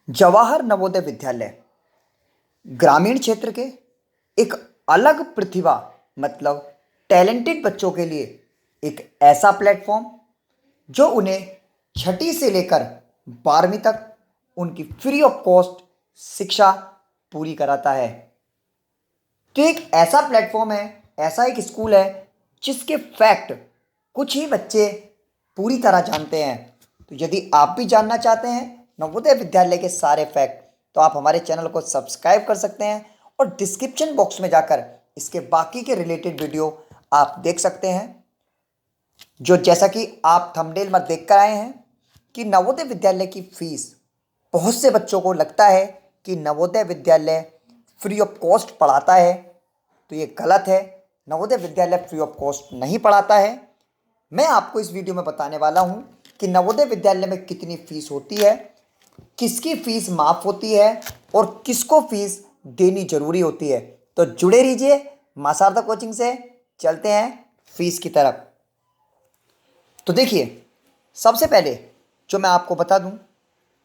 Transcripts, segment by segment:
जवाहर नवोदय विद्यालय ग्रामीण क्षेत्र के एक अलग प्रतिभा मतलब टैलेंटेड बच्चों के लिए एक ऐसा प्लेटफॉर्म जो उन्हें छठी से लेकर 12वीं तक उनकी फ्री ऑफ कॉस्ट शिक्षा पूरी कराता है। तो एक ऐसा प्लेटफॉर्म है, ऐसा एक स्कूल है जिसके फैक्ट कुछ ही बच्चे पूरी तरह जानते हैं। तो यदि आप भी जानना चाहते हैं नवोदय विद्यालय के सारे फैक्ट तो आप हमारे चैनल को सब्सक्राइब कर सकते हैं और डिस्क्रिप्शन बॉक्स में जाकर इसके बाकी के रिलेटेड वीडियो आप देख सकते हैं। जो जैसा कि आप थंबनेल में देख कर आए हैं कि नवोदय विद्यालय की फीस, बहुत से बच्चों को लगता है कि Navodaya Vidyalaya free of cost पढ़ाता है, तो ये गलत है। Navodaya Vidyalaya free of cost नहीं पढ़ाता है। मैं आपको इस वीडियो में बताने वाला हूँ कि नवोदय विद्यालय में कितनी फीस होती है, किसकी फीस माफ़ होती है और किसको फीस देनी जरूरी होती है। तो जुड़े रहिए मां शारदा कोचिंग से, चलते हैं फीस की तरफ। तो देखिए, सबसे पहले जो मैं आपको बता दूं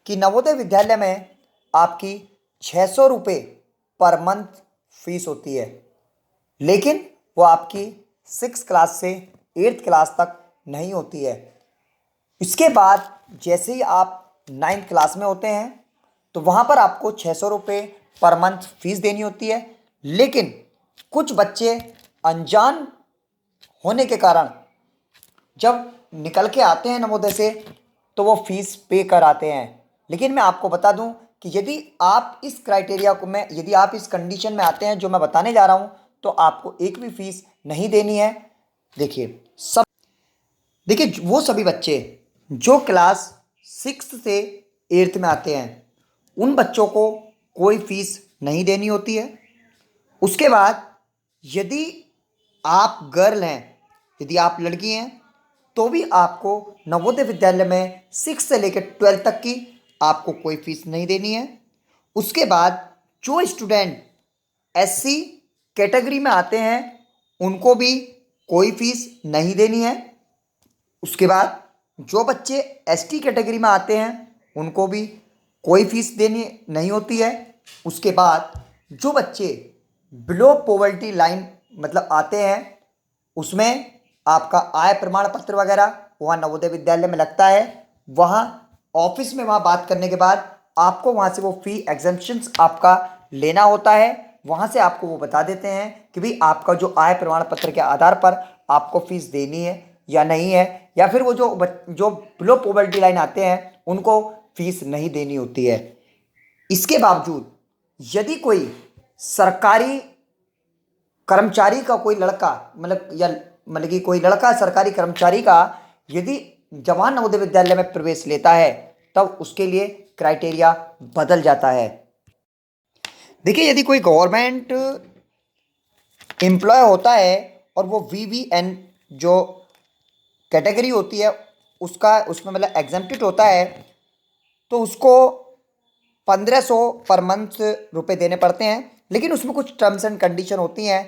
कि नवोदय विद्यालय में आपकी 600 रुपये पर मंथ फीस होती है, लेकिन वो आपकी 6 क्लास से 8th क्लास तक नहीं होती है। इसके बाद जैसे ही आप 9th क्लास में होते हैं तो वहाँ पर आपको 600 रुपये पर मंथ फीस देनी होती है। लेकिन कुछ बच्चे अनजान होने के कारण जब निकल के आते हैं नवोदय से तो वो फीस पे कर आते हैं। लेकिन मैं आपको बता दूं कि यदि आप इस क्राइटेरिया को में यदि आप इस कंडीशन में आते हैं जो मैं बताने जा रहा हूं तो आपको एक भी फीस नहीं देनी है। देखिए वो सभी बच्चे जो क्लास 6 से 8th में आते हैं उन बच्चों को कोई फीस नहीं देनी होती है। उसके बाद यदि आप गर्ल हैं, यदि आप लड़की हैं तो भी आपको नवोदय विद्यालय में 6 से लेकर 12 तक की आपको कोई फीस नहीं देनी है। उसके बाद जो स्टूडेंट SC कैटेगरी में आते हैं उनको भी कोई फीस नहीं देनी है। उसके बाद जो बच्चे ST कैटेगरी में आते हैं उनको भी कोई फीस देनी नहीं होती है। उसके बाद जो बच्चे बिलो पॉवर्टी लाइन मतलब आते हैं उसमें आपका आय प्रमाण पत्र वगैरह वहाँ नवोदय विद्यालय में लगता है। वहाँ ऑफिस में वहाँ बात करने के बाद आपको वहाँ से वो फी एग्जम्पशंस आपका लेना होता है। वहाँ से आपको वो बता देते हैं कि भाई आपका जो आय प्रमाण पत्र के आधार पर आपको फीस देनी है या नहीं है, या फिर वो जो बिलो पॉवर्टी लाइन आते हैं उनको फीस नहीं देनी होती है। इसके बावजूद यदि कोई सरकारी कर्मचारी का कोई लड़का मतलब कि कोई लड़का सरकारी कर्मचारी का यदि जवाहर नवोदय विद्यालय में प्रवेश लेता है तब उसके लिए क्राइटेरिया बदल जाता है। देखिए, यदि कोई गवर्नमेंट एम्प्लॉय होता है और वो VVN जो कैटेगरी होती है उसमें मतलब एग्जम्प्टेड होता है तो उसको 1500 पर मंथ रुपए देने पड़ते हैं। लेकिन उसमें कुछ टर्म्स एंड कंडीशन होती हैं।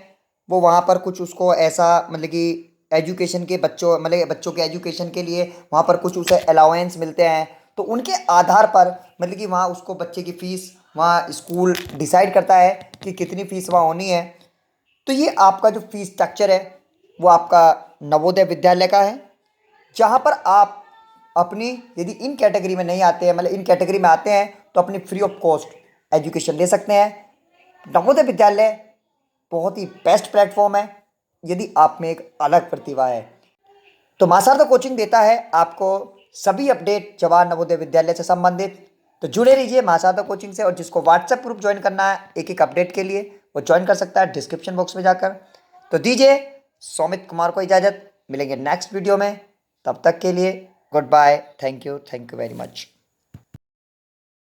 वो वहाँ पर कुछ उसको ऐसा मतलब कि एजुकेशन के बच्चों के एजुकेशन के लिए वहाँ पर कुछ उसे अलाउंस मिलते हैं। तो उनके आधार पर मतलब कि वहाँ उसको बच्चे की फ़ीस वहाँ स्कूल डिसाइड करता है कि कितनी फ़ीस वहाँ होनी है। तो ये आपका जो फीस स्ट्रक्चर है वो आपका नवोदय विद्यालय का है, जहाँ पर आप अपनी यदि इन कैटेगरी में नहीं आते हैं मतलब इन कैटेगरी में आते हैं तो अपनी फ्री ऑफ कॉस्ट एजुकेशन ले सकते हैं। नवोदय विद्यालय बहुत ही बेस्ट प्लेटफॉर्म है यदि आप में एक अलग प्रतिभा है। तो मां शारदा कोचिंग देता है आपको सभी अपडेट जवाहर नवोदय विद्यालय से संबंधित। तो जुड़े रहिए मां शारदा कोचिंग से, और जिसको व्हाट्सएप ग्रुप ज्वाइन करना है एक एक अपडेट के लिए वो ज्वाइन कर सकता है डिस्क्रिप्शन बॉक्स में जाकर। तो दीजिए सौमित कुमार को इजाज़त, मिलेंगे नेक्स्ट वीडियो में। तब तक के लिए good bye, thank you very much.